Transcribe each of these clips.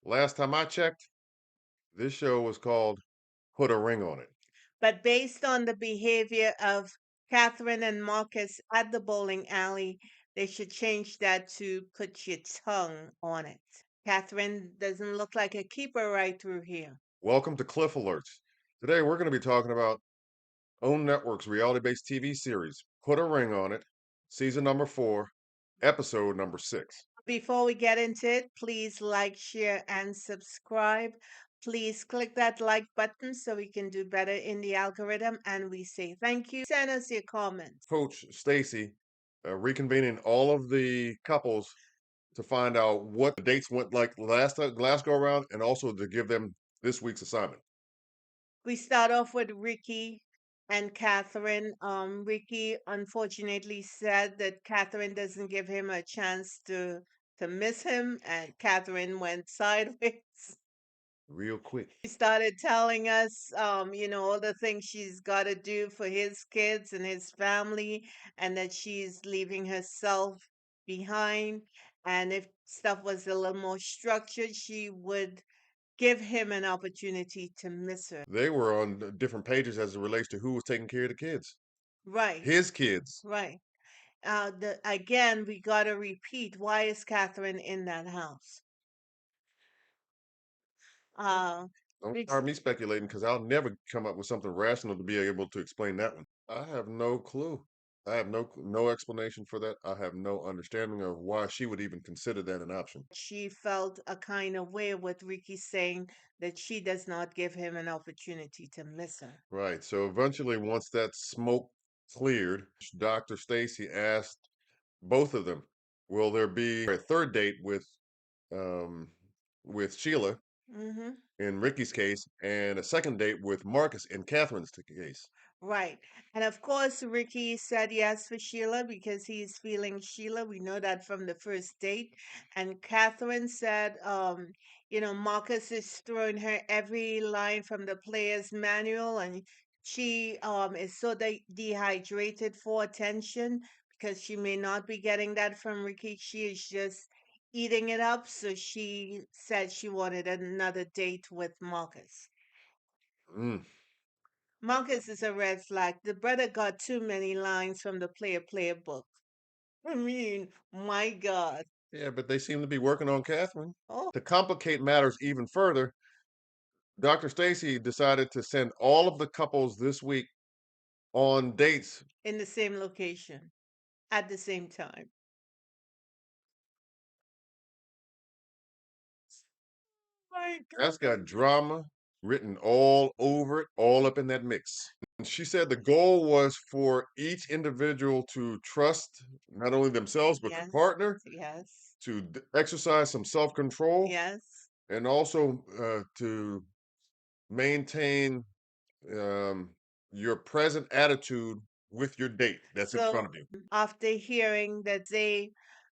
Last time I checked, this show was called Put a Ring on It. But based on the behavior of Catherine and Marcus at the bowling alley, they should change that to put your tongue on it. Catherine doesn't look like a keeper right through here. Welcome to Cliff Alerts. Today we're going to be talking about OWN Network's reality-based TV series, Put a Ring on It, season number 4, episode number 6. Before we get into it, please like, share, and subscribe. Please click that like button so we can do better in the algorithm. And we say thank you. Send us your comments. Coach Stacy reconvening all of the couples to find out what the dates went like last go around, and also to give them this week's assignment. We start off with Ricky and Catherine. Ricky unfortunately said that Catherine doesn't give him a chance to miss him, and Catherine went sideways. Real quick. She started telling us, all the things she's got to do for his kids and his family, and that she's leaving herself behind. And if stuff was a little more structured, she would give him an opportunity to miss her. They were on different pages as it relates to who was taking care of the kids. Right, His kids. right. Again, we got to repeat, why is Catherine in that house? Uh, Don't it's start me speculating because I'll never come up with something rational to be able to explain that one. I have no clue. I have no explanation for that. I have no understanding of why she would even consider that an option. she felt a kind of way with Ricky saying that she does not give him an opportunity to miss her. Right. So eventually, once that smoke cleared, Dr. Stacy asked both of them, "Will there be a third date um, with Sheila Hmm. in Ricky's case, and a second date with Marcus in Catherine's case?" Right. And of course, Ricky said yes for Sheila because he's feeling Sheila. We know that from the first date. And Catherine said, Marcus is throwing her every line from the player's manual, and she is so dehydrated for attention because she may not be getting that from Ricky. She is just eating it up. So she said she wanted another date with Marcus. Mm. Marcus is a red flag. The brother got too many lines from the player book. I mean, my God. Yeah, but they seem to be working on Catherine. Oh, To complicate matters even further, Dr. Stacy decided to send all of the couples this week on dates. in the same location at the same time. My That's got goodness. drama written all over it, all up in that mix. And she said the goal was for each individual to trust not only themselves, but the Yes, partner, yes, to exercise some self control, yes. and also to maintain um, your present attitude with your date that's in front So of you. after hearing that they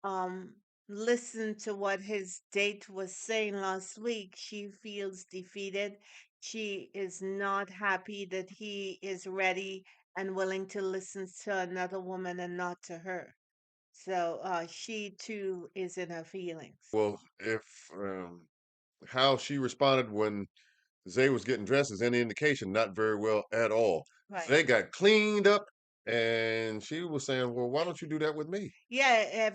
um listened to what his date was saying last week, she feels defeated. She is not happy that he is ready and willing to listen to another woman and not to her. So she too is in her feelings. Well, if how she responded when Zay was getting dressed is any indication, not very well at all. Right. Zay got cleaned up, and she was saying, "Well, why don't you do that with me?" Yeah,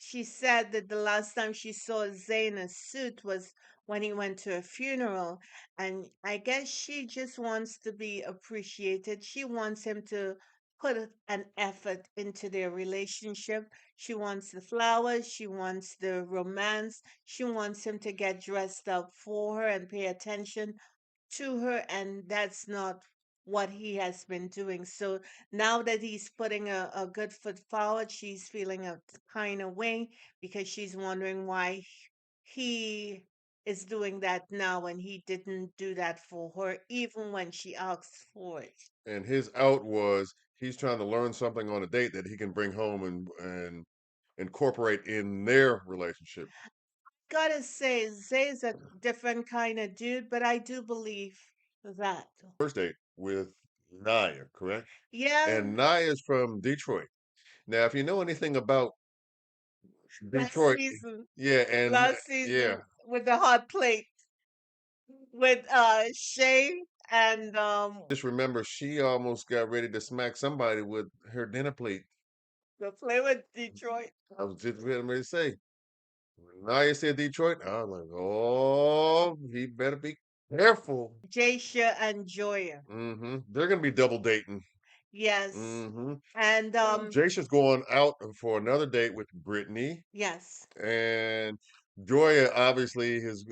she said that the last time she saw Zayn in a suit was when he went to a funeral. And I guess she just wants to be appreciated. She wants him to put an effort into their relationship. She wants the flowers. She wants the romance. She wants him to get dressed up for her and pay attention to her, and that's not what he has been doing. So now that he's putting a good foot forward, she's feeling a kind of way because she's wondering why he is doing that now and he didn't do that for her, even when she asked for it. And his out was he's trying to learn something on a date that he can bring home and incorporate in their relationship. Gotta say, Zay's a different kind of dude, but I do believe that. First date with Naya, correct? Yeah, And Naya's from Detroit. Now, if you know anything about last Detroit, season, yeah, and last yeah, season. with the hot plate with Shay and Just remember, she almost got ready to smack somebody with her dinner plate. the play with Detroit. I was just getting ready to say. Now you said Detroit. I was like, oh, he better be careful. Jasha and Joya. They're gonna be double dating. Yes. hmm And Jason's going out for another date with Brittany, yes. and Joya obviously has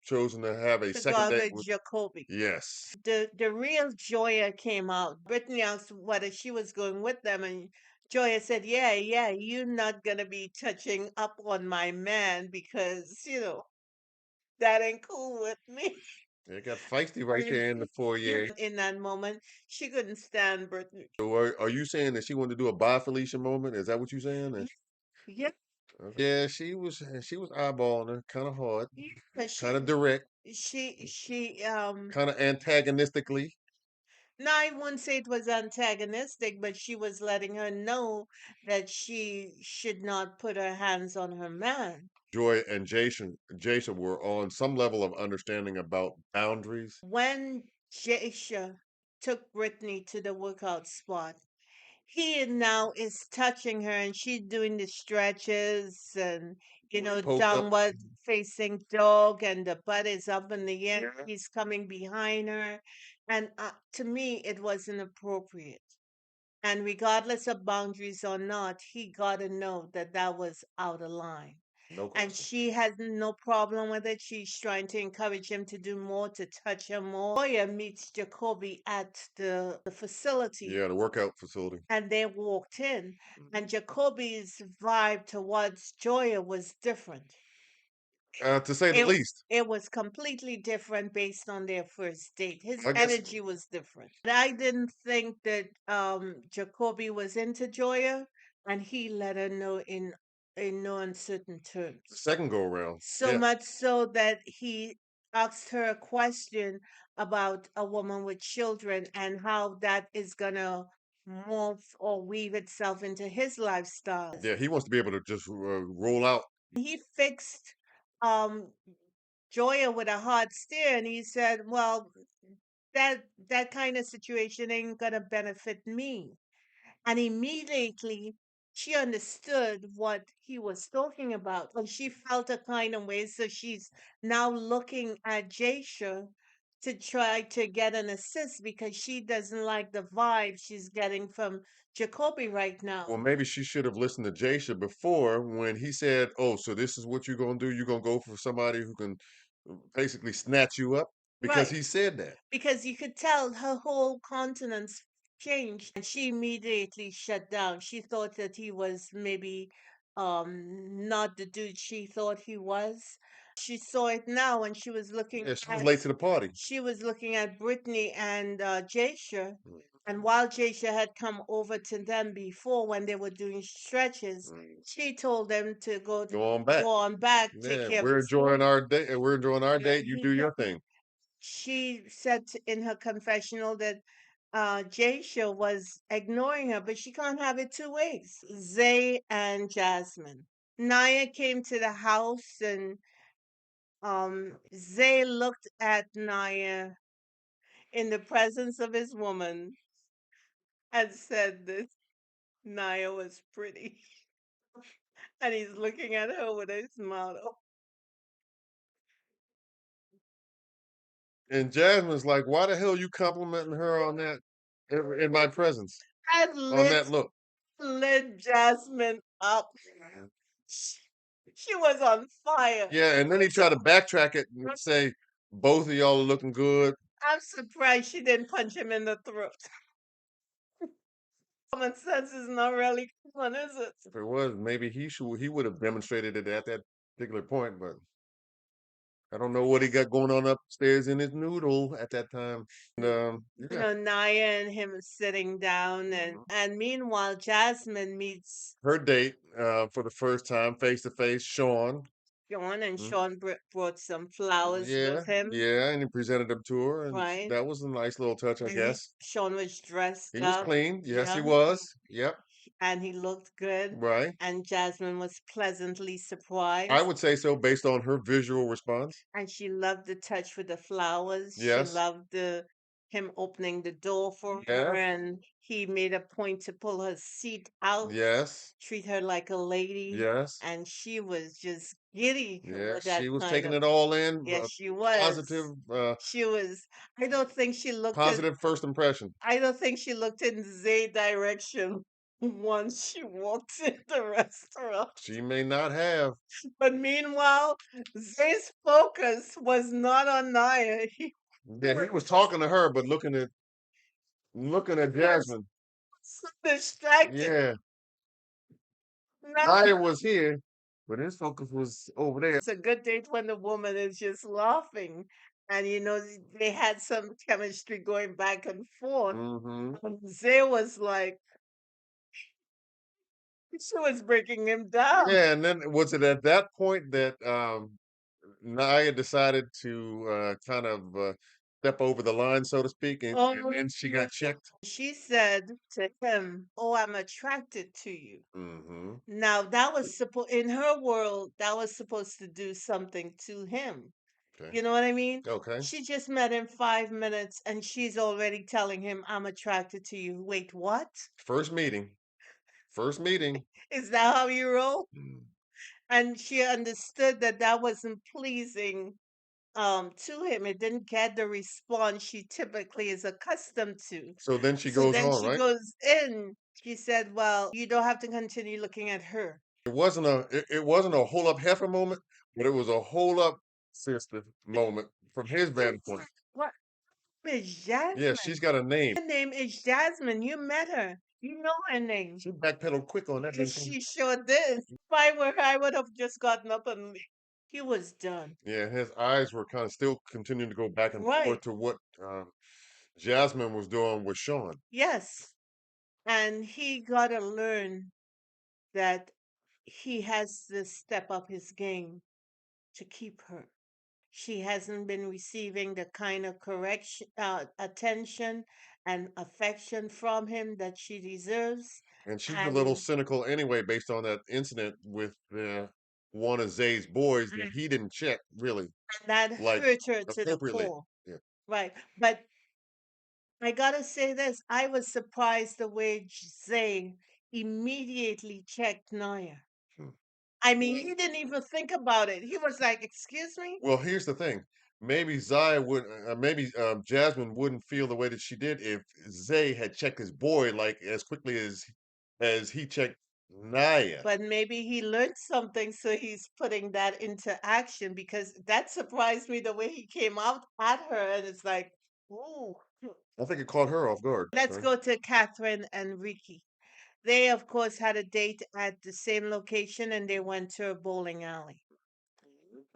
chosen to have a To go second out date with with. Jacoby. Yes, The real Joya came out. Brittany asked whether she was going with them, and Joya said, "Yeah, yeah, you're not gonna be touching up on my man because that ain't cool with me." they got feisty right there in the foyer. In that moment, she couldn't stand Brittany. So are you saying that she wanted to do a bye Felicia moment? Is that what you're saying? Yeah, Yeah, she was eyeballing her, kind of hard, but kind of direct, she kind of antagonistically. no, I wouldn't say it was antagonistic, but she was letting her know that she should not put her hands on her man. Joy and Jason were on some level of understanding about boundaries. When Jasha took Brittany to the workout spot, he now is touching her and she's doing the stretches and Poked up. downward facing dog and the butt is up in the air. Yeah. He's coming behind her. And to me, it wasn't appropriate. And regardless of boundaries or not, he got to know that that was out of line. No And question. she has no problem with it. She's trying to encourage him to do more, to touch her more. Boya meets Jacoby at the facility Yeah, the workout facility. and they walked in, and Jacoby's vibe towards Joya was different. To say the It least. it was completely different based on their first date. His I guess. energy was different. I didn't think that Jacoby was into Joya, and he let her know in no uncertain The terms. second go around. So Yeah. much so that he asked her a question about a woman with children and how that is gonna morph or weave itself into his lifestyle. Yeah, he wants to be able to just roll out. He fixed um Joya with a hard stare and he said, "Well, that kind of situation ain't gonna benefit me." And immediately she understood what he was talking about. And she felt a kind of way. So she's now looking at Jasha to try to get an assist because she doesn't like the vibe she's getting from Jacoby right Well, now. maybe she should have listened to Jasha before when he said, "Oh, so this is what you're gonna do? You're gonna go for somebody who can basically snatch you up?" Because Right. he said that. Because you could tell her whole countenance changed and she immediately shut down. She thought that he was maybe not the dude she thought he was. She saw it now when Yeah, she was late to the party. she was looking at Brittany and Jasha. Mm, And while Jasha had come over to them before when they were doing stretches, mm. she told them to Go on back. go on back, take Yeah, care of we're business. enjoying our date. We're enjoying our date. You do your thing. She said in her confessional that Jasha was ignoring her, but she can't have it two ways. Zay and Jasmine. Naya came to the house and Zay looked at Naya in the presence of his woman and said that Naya was pretty. And he's looking at her with a smile. And Jasmine's like, "Why the hell you complimenting her on that in my presence And on that look?" lit Jasmine up. She, she was on fire. Yeah, and then he tried to backtrack it and say, "Both of y'all are looking good." I'm surprised she didn't punch him in the throat. Common sense is not really common, is it? If it was, maybe he would have demonstrated it at that particular point, but I don't know what he got going on upstairs in his noodle at that time. And, yeah, Naya and him sitting down, and meanwhile, Jasmine meets her date for the first time face to face, Sean. Sean, and Mm, Sean brought some flowers Yeah, with him, yeah, and he presented them to her, and right? that was a nice little touch, I guess. Sean was He dressed was up, clean. Yes, he yeah, was. Yep. and he looked good, Right. and Jasmine was pleasantly I surprised. would say so based on her visual response. And she loved the touch with the flowers. She Yes. loved the him opening the door for her, Yes. and he made a point to pull her seat out, Yes. treat her like a lady, Yes. and she was just giddy Yeah. with that She was kind taking of. it all in. Yes, she was. Positive, She was. I don't think she looked at. positive first impression. I don't think she looked in Zay direction once she walked in the restaurant. She may not have. But meanwhile, Zay's focus was not on Naya. He Yeah, he was talking to her, but looking at was Jasmine. so distracted. Yeah. Now, Naya was here, but his focus was over there. it's a good date when the woman is just laughing. And they had some chemistry going back and forth. Hmm. And Zay was like, she was breaking him down. Yeah, and then was it at that point that Naya decided to kind of step over the line, so to speak, and then she got checked? She said to him, "Oh, I'm attracted to you." Hmm. Now, that was supposed in her world, that was supposed to do something to him. Okay. You know what I mean? Okay. She just met him 5 minutes and she's already telling him, "I'm attracted to you." Wait, what? First meeting. First meeting. Is that how you roll? Mm. And she understood that that wasn't pleasing to him. It didn't get the response she typically is accustomed to. So then she So goes then on, she right? goes in. She said, "Well, you don't have to continue looking at her." It wasn't a whole up heifer moment, but it was a whole up sister moment from his vantage point. What is Yeah, Jasmine? she's got a name. Her name is Jasmine. You met her. You know her name. She backpedaled quick on that, Yes, didn't she? she sure did. If I were her, I would have just gotten up and he was done. Yeah, his eyes were kind of still continuing to go back and Right. forth to what Jasmine was doing with Sean. Yes. And he got to learn that he has to step up his game to keep her. She hasn't been receiving the kind of correction, attention and affection from him that she deserves. And she's a little And cynical anyway, based on that incident with one of Zay's boys that he didn't check really that like hurt her to the appropriately. core. Yeah. Right. But I gotta say this, I was surprised the way Zay immediately checked Naya. Hmm. I mean, he didn't even think about it. He was like, "Excuse me?" Well, here's the thing. Maybe Jasmine wouldn't feel the way that she did if Zay had checked his boy like as quickly as he checked Naya. But maybe he learned something, so he's putting that into action because that surprised me the way he came out at her. And it's like, ooh. I think it caught her off guard. Let's Right? go to Catherine and Ricky. They, of course, had a date at the same location and they went to a bowling alley.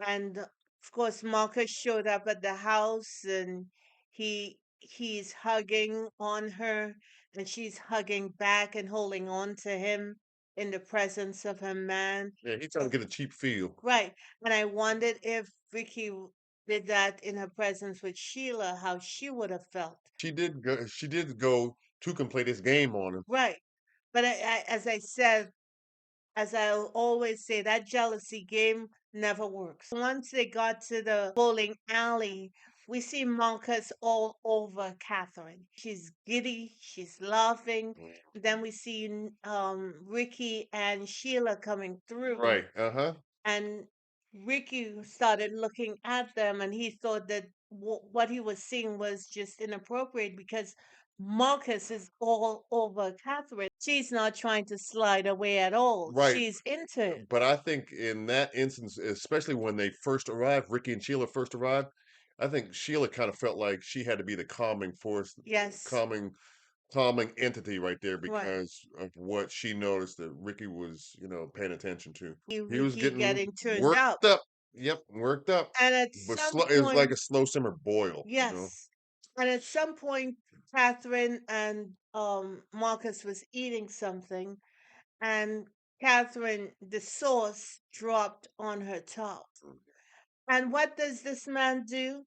And of course, Marcus showed up at the house and he's hugging on her and she's hugging back and holding on to him in the presence of her man. Yeah, he's trying to get a cheap feel. Right. And I wondered if Vicky did that in her presence with Sheila, how she would have felt. She did go to complete his game on him. Right. But as I said, as I always say, that jealousy game never works. Once they got to the bowling alley, we see Marcus all over Catherine. She's giddy, she's laughing. Then we see Ricky and Sheila coming through, Right. Uh-huh. and Ricky started looking at them, and he thought that what he was seeing was just inappropriate because Marcus is all over Catherine. She's not trying to slide away at all. Right. She's into it. But I think in that instance, especially when they first arrived, Ricky and Sheila first arrived, I think Sheila kind of felt like she had to be the calming force, Yes, calming entity right there right. because of what she noticed that Ricky was, paying attention to. He was Ricky getting getting turned up. worked up. Yep, worked up. And at But some slow, it was like point, a slow simmer boil. yes. And at some point, Catherine and Marcus was eating something, and Catherine, the sauce dropped on her top. And what does this man do?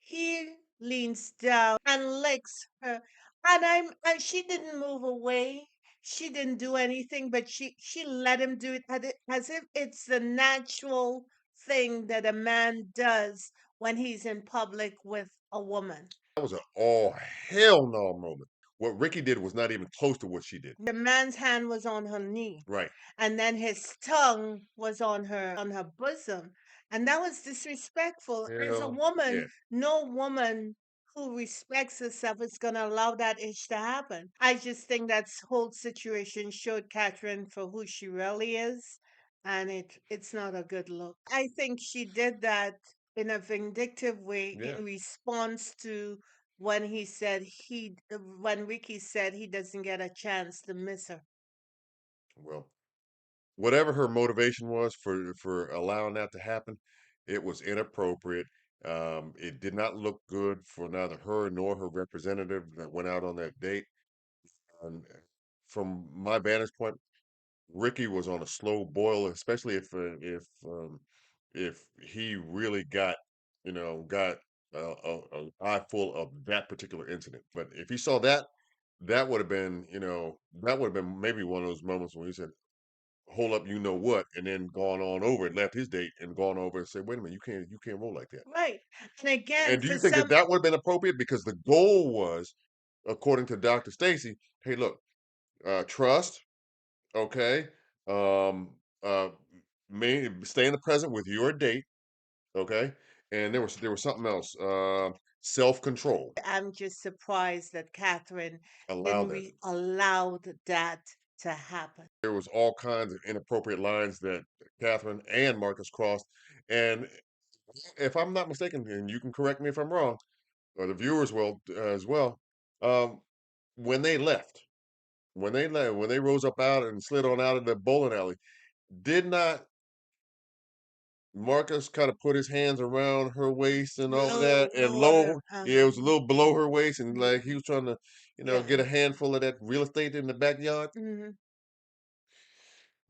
He leans down and licks her. And she didn't move away. she didn't do anything, but she let him do it as if it's the natural thing that a man does when he's in public with a woman. That was an all hell no moment. What Ricky did was not even close to what she did. The man's hand was on her knee, Right. and then his tongue was on her bosom, and that was disrespectful. As a Hell yeah. woman, no woman who respects herself is going to allow that ish to happen. I just think that whole situation showed Catherine for who she really is, and it's not a good look. I think she did that in a vindictive way Yeah. in response to when Ricky said he doesn't get a chance to miss her. Well, whatever her motivation was for allowing that to happen, it was inappropriate. It did not look good for neither her nor her representative that went out on that date. And from my vantage point, Ricky was on a slow boil, especially if he really got a eye full of that particular incident. But if he saw that, that would have been, that would have been maybe one of those moments when he said, "Hold up, you know what?" and then gone on over and left his date and gone over and said, "Wait a minute, you can't roll like that." Right. And again, And do for you think that some, that would have been appropriate? Because the goal was, according to Dr. Stacy, hey, look, trust, okay, um, uh, stay in the present with your date, okay, and there was something else, self control. I'm just surprised that Catherine Allow didn't that. allowed that to happen. There was all kinds of inappropriate lines that Catherine and Marcus crossed, and if I'm not mistaken, and you can correct me if I'm wrong, or the viewers will as well. Um, when they left, when they rose up out and slid on out of the bowling alley, did not Marcus kind of put his hands around her waist and all that, and Lower. low, yeah, it Uh-huh. was a little below her waist, and like he Hmm. was trying to, Yeah. get a handful of that real estate in the backyard. Hmm.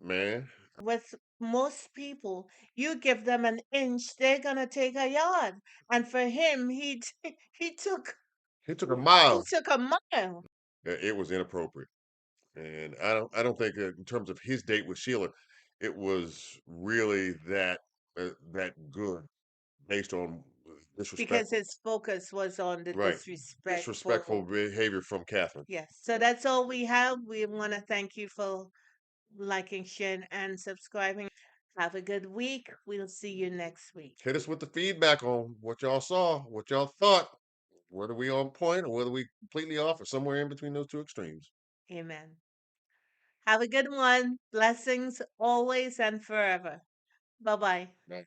Man, With most people, you give them an inch, they're gonna take a yard. And for him, he took he took a he mile. took a mile It was inappropriate. And I don't think that in terms of his date with Sheila, it was really that good based on because disrespectful, his focus was on the right? Disrespectful disrespectful. behavior from Catherine. Yes. So that's all we have. We want to thank you for liking, sharing, and subscribing. Have a good week. We'll see you next week. Hit us with the feedback on what y'all saw, what y'all thought, whether we on point or whether we completely off or somewhere in between those two extremes. Amen. Have a good one. Blessings always and forever. Bye bye. Right.